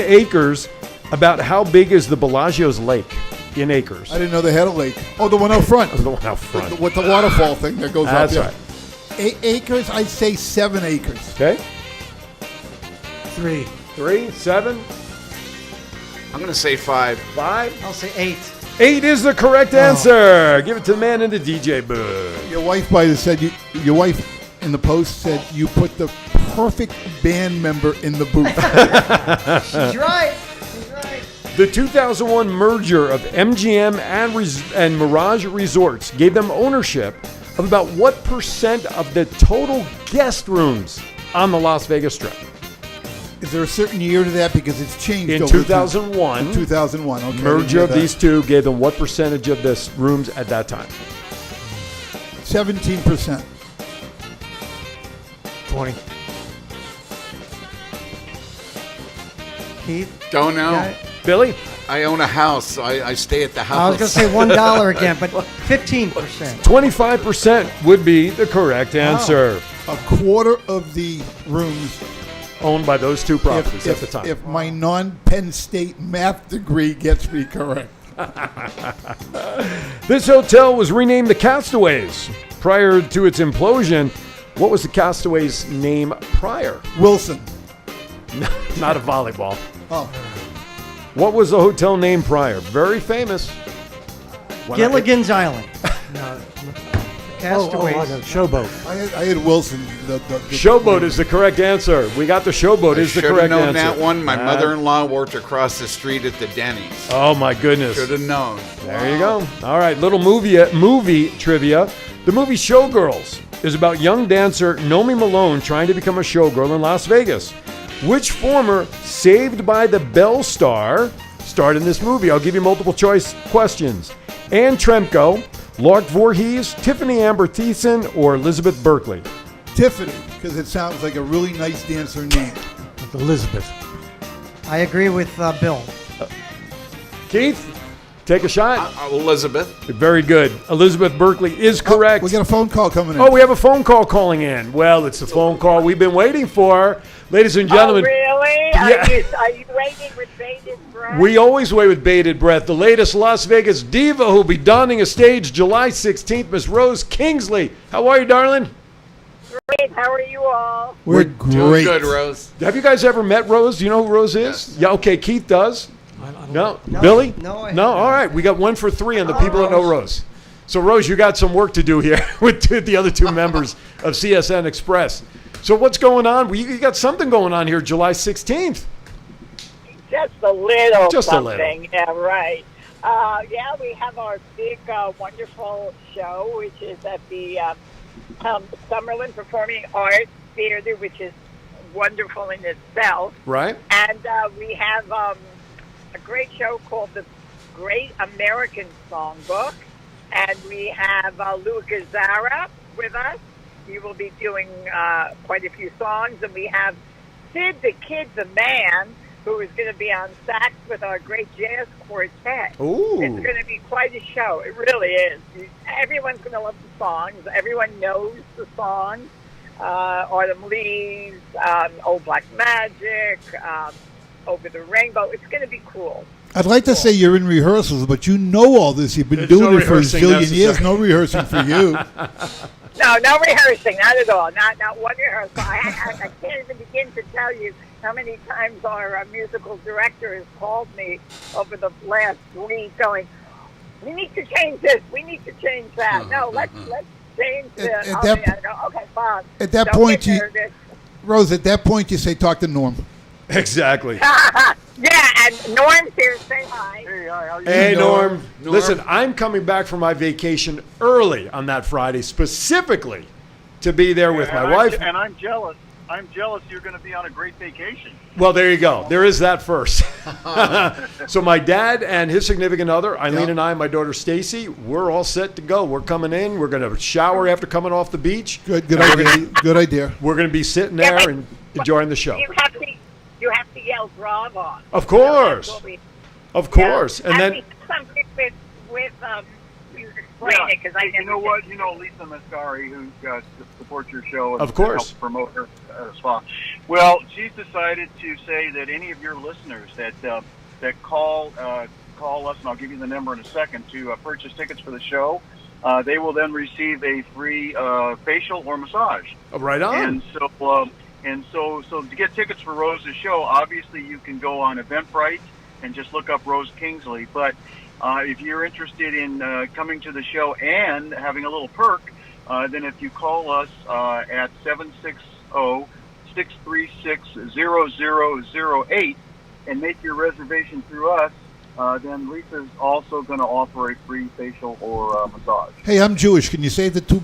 acres, about how big is the Bellagio's lake? In acres. I didn't know they had a lake. Oh, the one out front. The one out front. With the waterfall thing that goes That's up. right. 8 acres, I'd say 7 acres. Okay. 3. 3, 7, I'm going to say 5. 5. I'll say 8. 8 is the correct answer. Give it to the man in the DJ booth. Your wife said your wife in the post said you put the perfect band member in the booth. She's right. She's right. The 2001 merger of MGM and Mirage Resorts gave them ownership of about what percent of the total guest rooms on the Las Vegas Strip? Is there a certain year to that? Because it's changed In over 2001, In 2001, okay. merger of these two gave them what percentage of the rooms at that time? 17%. 20. Keith? Don't know. Yeah, Billy? I own a house. I stay at the house. I was going to say $1 again, but 15%. 25% would be the correct answer. A quarter of the rooms Owned by those two properties at the time. If my non-Penn State math degree gets me correct. This hotel was renamed the Castaways. Prior to its implosion, what was the Castaways' name prior? Wilson. Not a volleyball. Oh. What was the hotel name prior? Very famous. Gilligan's Island. Castaways. I know. Showboat. I had Wilson. The Showboat is the correct answer. We got the Showboat is the Should have correct known answer. that one. My mother-in-law worked across the street at the Denny's. Oh my goodness. Should have known. There you go. All right, little movie trivia. The movie Showgirls is about young dancer Nomi Malone trying to become a showgirl in Las Vegas. Which former Saved by the Bell star starred in this movie? I'll give you multiple choice questions. Anne Tremco, Lark Voorhees, Tiffany Amber Thiessen, or Elizabeth Berkley? Tiffany, because it sounds like a really nice dancer name. Elizabeth. I agree with Bill. Keith, take a shot. Elizabeth. Very good. Elizabeth Berkley is correct. We got a phone call coming in. Oh, we have a phone call calling in. Well, it's the phone call we've been waiting for. Ladies and gentlemen. Oh, really? Yeah. Are you waiting with bated breath? We always wait with bated breath. The latest Las Vegas diva who'll be donning a stage July 16th, Miss Rose Kingsley. How are you, darling? Great. How are you all? We're Doing good, Rose. Have you guys ever met Rose? Do you know who Rose is? Yeah, okay, Keith does. No? Billy? No, I No? haven't. All right, we got 1 for 3 on the people that know Rose. So, Rose, you got some work to do here with the other two members of CSN Express. So what's going on? Well, you got something going on here July 16th. Just a little Just a something. little. Yeah, right. Yeah, we have our big, wonderful show, which is at the Summerlin Performing Arts Theater, which is wonderful in itself. Right. And we have a great show called The Great American Songbook. And we have Lou Gazzara with us. He will be doing quite a few songs. And we have Sid the Kid the Man, who is going to be on sax with our great jazz quartet. Ooh. It's going to be quite a show. It really is. Everyone's going to love the songs. Everyone knows the songs. Autumn Leaves, Old Black Magic, Over the Rainbow. It's going to be cool. I'd like to say you're in rehearsals, but you know all this. You've been There's doing no it for a rehearsing zillion years. necessary. No rehearsing for you. No rehearsing, not at all. Not one rehearsal. I can't even begin to tell you how many times our musical director has called me over the last week going, we need to change this, we need to change that. No, let's change this. At that- I go, okay, fine. At that Don't point, get you, nervous. Rose, at that point, you say, talk to Norm. Exactly. Yeah, and Norm's here. Say hi. Hey, how are you? Hey, Norm. Norm. Listen, I'm coming back from my vacation early on that Friday, specifically to be there with my wife. And I'm jealous. I'm jealous you're going to be on a great vacation. Well, there you go. There is that first. So my dad and his significant other, Eileen Yeah. and I, and my daughter Stacy, we're all set to go. We're coming in. We're going to shower after coming off the beach. Good idea. Good idea. We're going to be sitting Yeah, there but- and enjoying the show. You have to yell bravo. Of course. That's what we- Of course. And then, we do something with you explain it because I never You know did. what? You know Lisa Mascari, who supports your show and Of course. helps promote her spot. Well, she's decided to say that any of your listeners that call us, and I'll give you the number in a second, to purchase tickets for the show, they will then receive a free facial or massage. right on. And so to get tickets for Rose's show, obviously you can go on Eventbrite and just look up Rose Kingsley. But if you're interested in coming to the show and having a little perk, then if you call us at 760-636-0008 and make your reservation through us, then Lisa's also going to offer a free facial or massage. Hey, I'm Jewish. Can you save the $2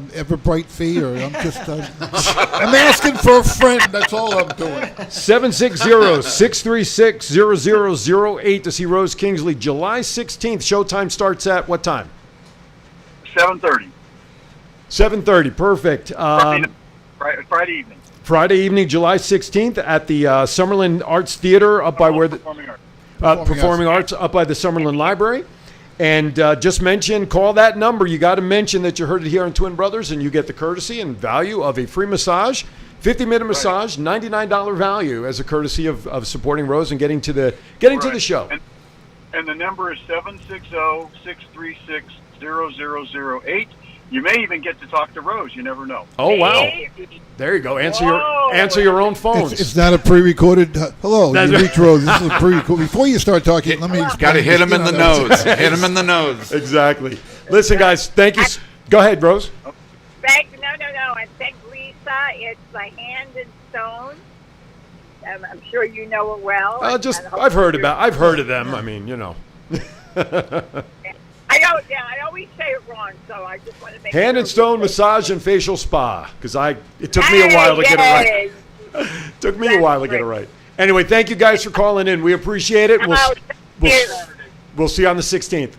Everbright fee, or I'm just I'm asking for a friend. That's all I'm doing. 760-636-0008 to see Rose Kingsley July 16th. Showtime starts at what time? 7:30. 7:30. Perfect. Friday evening. Friday evening, July 16th at the Summerlin Arts Theater up by where the Performing Arts. Performing Arts up by the Summerlin Library. And just mention, call that number. You got to mention that you heard it here on Twin Brothers, and you get the courtesy and value of a free massage, 50-minute massage, $99 value as a courtesy of supporting Rose and getting to the show. And the number is 760-636-0008. You may even get to talk to Rose. You never know. Oh, wow. There you go. Answer your own phones. It's not a pre-recorded. Hello, you reach Rose. This is a pre-recorded. Before you start talking, let me explain. Got to hit him in the nose. Hit him in the nose. Exactly. Listen, guys, thank you. Go ahead, Rose. No. And thank Lisa. It's the Hand and Stone. I'm sure you know it well. I've heard of them. I mean, you know. I always say it wrong, so I just want to make Hand and Stone Massage and Facial Spa, because it took me a while to get it right. Took me a while to get it right. Anyway, thank you guys for calling in. We appreciate it. We'll see you on the 16th.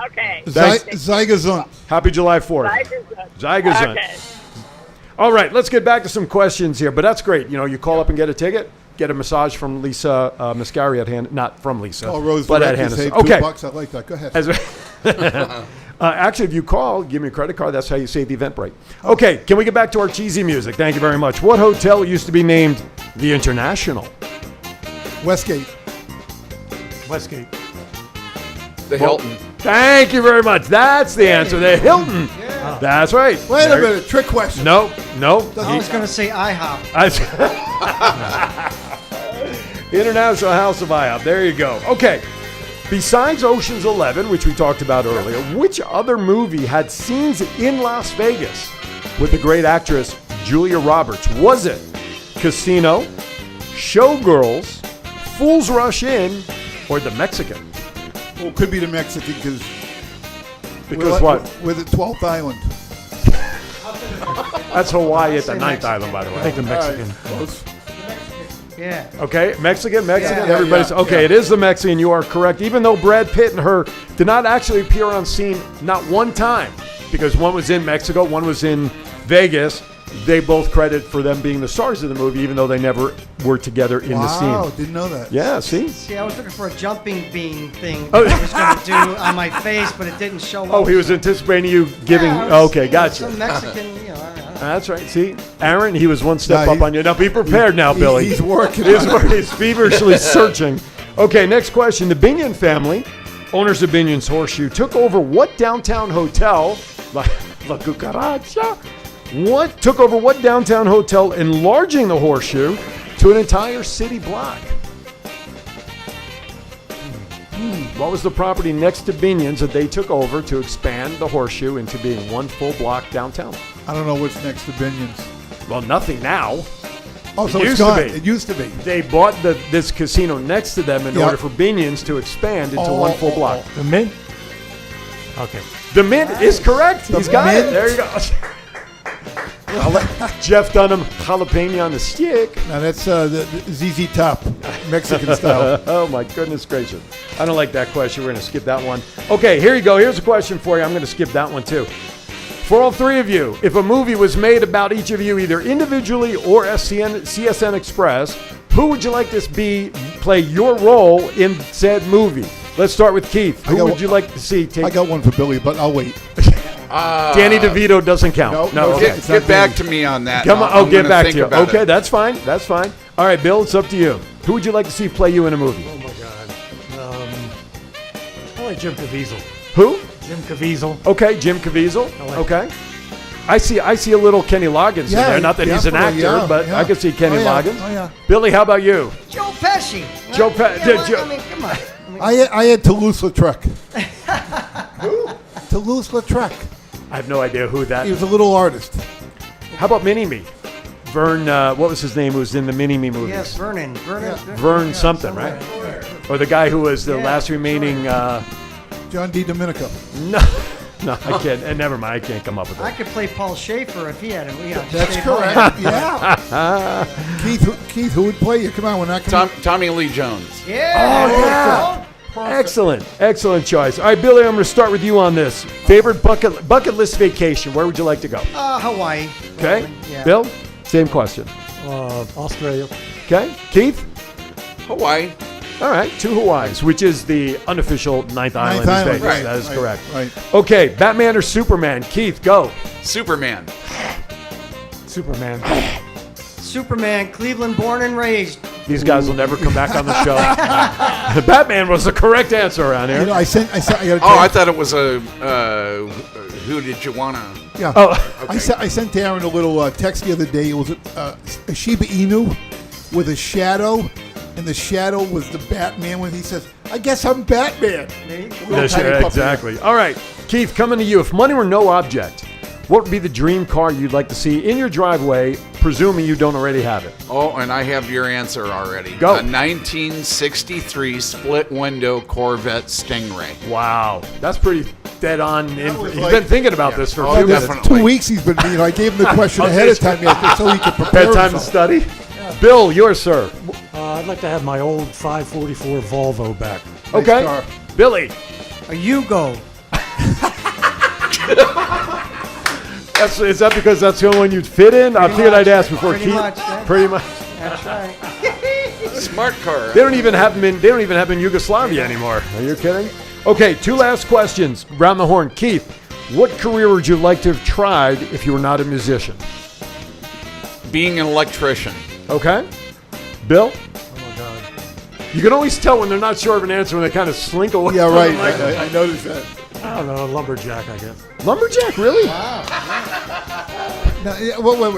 Okay. Zygazont. Happy July 4th. Zygazont. Okay. All right, let's get back to some questions here, but that's great. You know, you call up and get a ticket, get a massage from Lisa Mascari at Hand, not from Lisa, Oh, Rose, but at Hand. Hand. Okay. $2. I like that. Go ahead. Actually, if you call, give me a credit card. That's how you save the Eventbrite. Okay, can we get back to our cheesy music? Thank you very much. What hotel used to be named the International? Westgate. The Hilton. Thank you very much. That's the answer. The Hilton. Yeah. That's right. Wait a minute. Trick question. No. I was going to say IHOP. International House of IHOP. There you go. Okay. Besides Ocean's 11, which we talked about earlier, which other movie had scenes in Las Vegas with the great actress Julia Roberts? Was it Casino, Showgirls, Fools Rush In, or The Mexican? Well, it could be the Mexican Because what? We're the 12th island. That's Hawaii at the 9th island, by the way. I think the Mexican. Yeah. Okay, Mexican. Yeah. Everybody's okay. It is the Mexican. You are correct. Even though Brad Pitt and her did not actually appear on scene, not one time, because one was in Mexico, one was in Vegas. They both credit for them being the stars of the movie, even though they never were together in the scene. Wow, didn't know that. Yeah, see? See, I was looking for a jumping bean thing that I was going to do on my face, but it didn't show up. Oh, he was anticipating you giving. Yeah, Okay, gotcha. Some Mexican, I don't know. That's right. See, Aaron, he was one step No, up on you. Now be prepared now, Billy. He's working. He's feverishly searching. Okay, next question. The Binion family, owners of Binion's Horseshoe, took over what downtown hotel? La Cucaracha. What took over what downtown hotel, enlarging the Horseshoe to an entire city block? What was the property next to Binion's that they took over to expand the Horseshoe into being one full block downtown? I don't know what's next to Binion's. Well, nothing now. Oh, so It it's used to gone. be. It used to be. They bought this casino next to them in Yeah. order for Binion's to expand into one full block. The Mint? Okay. The Mint is correct. He's got Mint. it. There you go. Jeff Dunham, jalapeno on the stick. Now that's the ZZ Top, Mexican style. Oh, my goodness gracious. I don't like that question. We're going to skip that one. Okay, here you go. Here's a question for you. I'm going to skip that one, too. For all three of you, if a movie was made about each of you, either individually or CSN Express, who would you like to play your role in said movie? Let's start with Keith. Who would you like to see take? I got one for Billy, but I'll wait. Danny DeVito doesn't count. No, okay. Get back to me on that. Come on. I'm Get gonna back think to you. about Okay, it. that's fine. That's fine. All right, Bill, it's up to you. Who would you like to see play you in a movie? Oh, my God. I like Jim Caviezel. Who? Jim Caviezel. Okay, Jim Caviezel. I like Okay. I see a little Kenny Loggins in there. Not that he's an actor, definitely, but yeah. I can see Kenny Oh, yeah. Loggins. Oh, yeah. Billy, how about you? Joe Pesci. Joe Pesci. I mean, come on. I had Toulouse-Lautrec. Who? Toulouse-Lautrec. I have no idea who that He is. was a little artist. How about Mini-Me? Vern, what was his name who was in the Mini-Me movies? Yes, Vernon. Vern something, right? Or the guy who was the last remaining. John D. Domenico. No, I can't. And never mind. I can't come up with I that. could play Paul Schaefer if he had him. That's correct. Yeah. Keith, who would play you? Come on, we're not going to. Tommy Lee Jones. Yeah. Excellent choice. All right, Billy, I'm going to start with you on this. Favorite bucket list vacation? Where would you like to go? Hawaii. Okay. Yeah. Bill, same question. Australia. Okay. Keith? Hawaii. All right, 2 Hawaiis, which is the unofficial ninth island in Vegas. Right, That is correct. Right. Okay, Batman or Superman? Keith, go. Superman. Superman. Superman, Cleveland born and raised. These guys will never come back on the show. Batman was the correct answer around here. You know, I got I thought it was a who did you wanna? Yeah. Oh, I sent Darren a little text the other day. It was a Shiba Inu with a shadow, and the shadow was the Batman when he says, "I guess I'm Batman." Exactly. All right, Keith, coming to you. If money were no object, what would be the dream car you'd like to see in your driveway, presuming you don't already have it? Oh, and I have your answer already. Go. A 1963 split window Corvette Stingray. Wow, that's pretty dead on. He's like- been thinking about this for a few minutes. definitely. 2 weeks he's been. I gave him the question ahead of time so he could prepare Bedtime to himself. study. Bill, yours, sir. I'd like to have my old 544 Volvo back. Okay. car. Billy. A Yugo. Is that because that's the only one you'd fit in? I figured I'd ask before Pretty Keith. much, yeah. Pretty much. That's right. Smart car. They don't even have them in. They don't even have them in Yugoslavia anymore. Are you kidding? Okay, 2 last questions. Round the horn. Keith, what career would you like to have tried if you were not a musician? Being an electrician. Okay. Bill? Oh my God. You can always tell when they're not sure of an answer when they kind of slink away. Yeah, from right. the microphone. I noticed that. I don't know, lumberjack, I guess. Lumberjack, really? Now,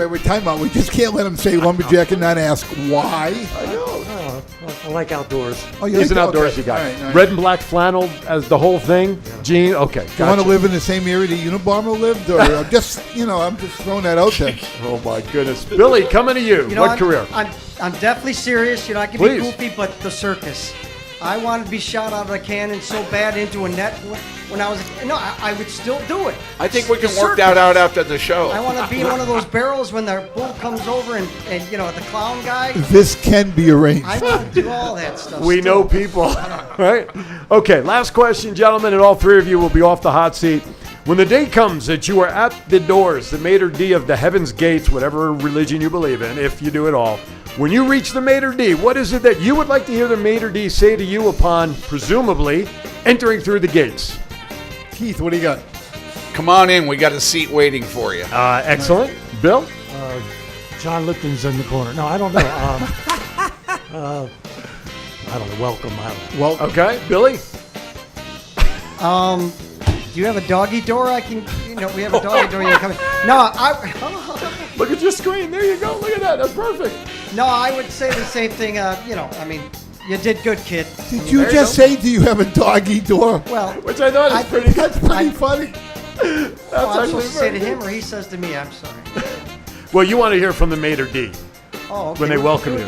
wait, time out. We just can't let him say lumberjack and not ask why. I know. Oh, I like outdoors. Oh, you He's an like that? outdoorsy Okay. guy. All right, all right. Red and black flannel as the whole thing. Jean. Okay. Do you want gotcha. to live in the same area the Unabomber lived, or I'm just throwing that out there. Oh my goodness, Billy, coming to you. You know, What career? I'm definitely serious. I can Please. be goofy, but the circus. I wanted to be shot out of a cannon so bad into a net when I was. I would still do it. I think we can The work that circus. out after the show. I want to be in one of those barrels when the bull comes over and the clown guy. This can be arranged. I want to do all that stuff. We still. know people, right? Okay, last question, gentlemen, and all 3 of you will be off the hot seat. When the day comes that you are at the doors, the maitre d' of the heaven's gates, whatever religion you believe in, if you do it all, when you reach the maitre d', what is it that you would like to hear the maitre d' say to you upon, presumably, entering through the gates? Keith, what do you got? Come on in. We got a seat waiting for you. Excellent. Bill? John Lipton's in the corner. No, I don't know. I don't know. Welcome. I don't know. Well, Okay. Billy? Do you have a doggy door? We have a doggy door. You can come in. No, Look at your screen. There you go. Look at that. That's perfect. No, I would say the same thing. You did good, kid. did you just say, do you have a doggy door? Well, Which I thought is pretty good. That's pretty funny. I'm actually supposed to say to very him, or he says to me. I'm sorry. Well, you want to hear from the maitre d'. Oh, okay. When they welcome you.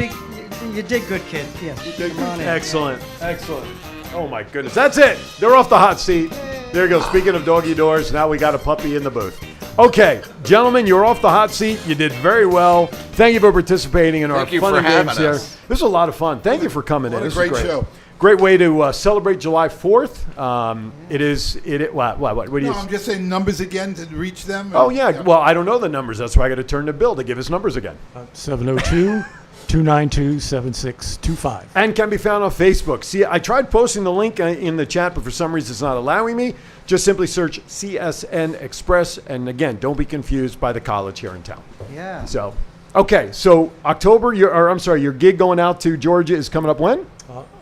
You did good, kid. Yes. Come on in. Excellent. Excellent. Oh, my goodness. That's it. They're off the hot seat. There you go. Speaking of doggy doors, now we got a puppy in the booth. Okay, gentlemen, you're off the hot seat. You did very well. Thank you for participating in our Thank you fun for and having games here. us. This was a lot of fun. Thank you for coming in. What a This was great show. Great way to celebrate July 4th. What do you No, I'm just saying numbers again to reach them. Oh, yeah. Well, I don't know the numbers. That's why I got to turn to Bill to give his numbers again. 702-292-7625. And can be found on Facebook. See, I tried posting the link in the chat, but for some reason it's not allowing me. Just simply search CSN Express. And again, don't be confused by the college here in town. Yeah. So, okay. So October, your gig going out to Georgia is coming up when?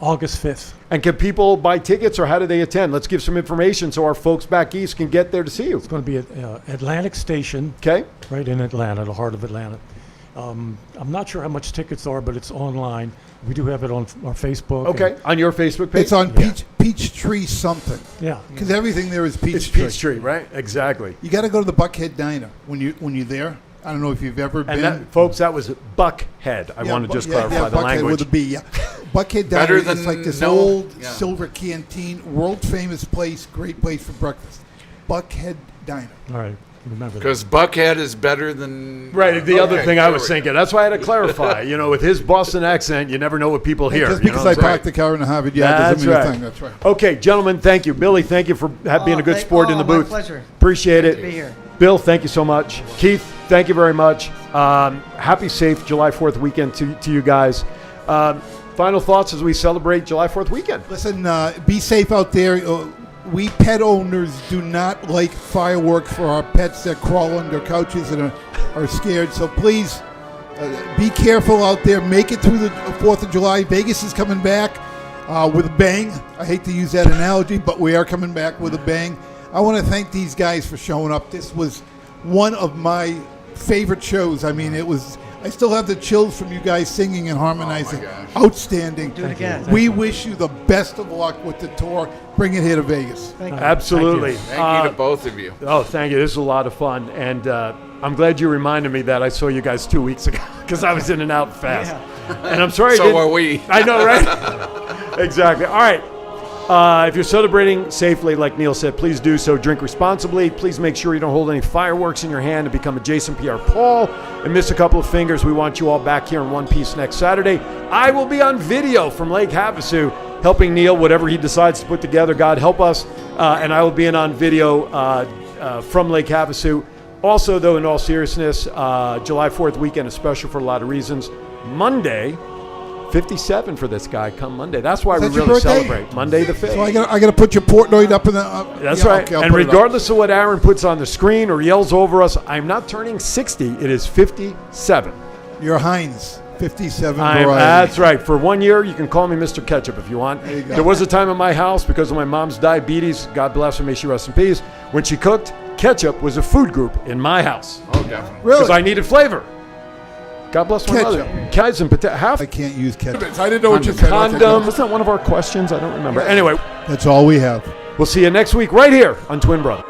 August 5th. And can people buy tickets or how do they attend? Let's give some information so our folks back east can get there to see you. It's going to be at Atlantic Station. Okay. Right in Atlanta, the heart of Atlanta. I'm not sure how much tickets are, but it's online. We do have it on our Facebook. Okay. On your Facebook page? It's on Peachtree something. Yeah. Because everything there is It's Peachtree. Peachtree, right? Exactly. You got to go to the Buckhead Diner when you're there. I don't know if you've ever been. And that, folks, that was Buckhead. I want to just clarify the Buckhead language. with a B. Yeah. Buckhead Better Diner is than like this no- old yeah. silver canteen, world famous place, great place for breakfast. Buckhead Diner. All right, remember that. Because Buckhead is better than Right, the other Okay, thing I there was we- thinking. That's why I had to clarify. You know, with his Boston accent, you never know what people hear. Just you know because what I I'm saying? parked the car in the Harvard Yard That's doesn't mean right. a thing. That's right. Okay, gentlemen, thank you. Billy, thank you for being a good sport in the my booth. pleasure. Appreciate Great it. to be here. Bill, thank you so much. Keith, thank you very much. Happy, safe July 4th weekend to you guys. Final thoughts as we celebrate July 4th weekend. Listen, be safe out there. We pet owners do not like fireworks for our pets that crawl under couches and are scared. So please be careful out there. Make it through the 4th of July. Vegas is coming back with a bang. I hate to use that analogy, but we are coming back with a bang. I want to thank these guys for showing up. This was one of my favorite shows. I mean, it was. I still have the chills from you guys singing and harmonizing. Outstanding. Do it again. We wish you the best of luck with the tour. Bring it here to Vegas. Thank you. Absolutely. Thank you to both of you. Oh, thank you. This is a lot of fun. And I'm glad you reminded me that I saw you guys 2 weeks ago because I was in and out fast. And I'm sorry. So are we. I know, right? Exactly. All right. If you're celebrating safely, like Neil said, please do so. Drink responsibly. Please make sure you don't hold any fireworks in your hand to become a Jason Pierre Paul and miss a couple of fingers. We want you all back here in one piece next Saturday. I will be on video from Lake Havasu helping Neil, whatever he decides to put together. God help us. And I will be in on video from Lake Havasu. Also, though, in all seriousness, July 4th weekend is special for a lot of reasons. Monday, 57 for this guy come Monday. That's why we that your really birthday? celebrate. Monday the 5th. So I got to put your Portnoy up in the. That's yeah, right. okay, I'll And put it up. regardless of what Aaron puts on the screen or yells over us, I'm not turning 60. It is 57. Your Heinz 57 That's variety. right. For 1 year, you can call me Mr. Ketchup if you want. There you go. There was a time in my house because of my mom's diabetes, God bless her, may she rest in peace, when she cooked, ketchup was a food group in my house. Oh, definitely. Really? Because I needed flavor. God bless my Ketchup. mother. Guys and potato. Half I can't use ketchup. I didn't know what you said. condom. Was that one of our questions? I don't remember. Anyway, That's all we have. we'll see you next week right here on Twin Brother.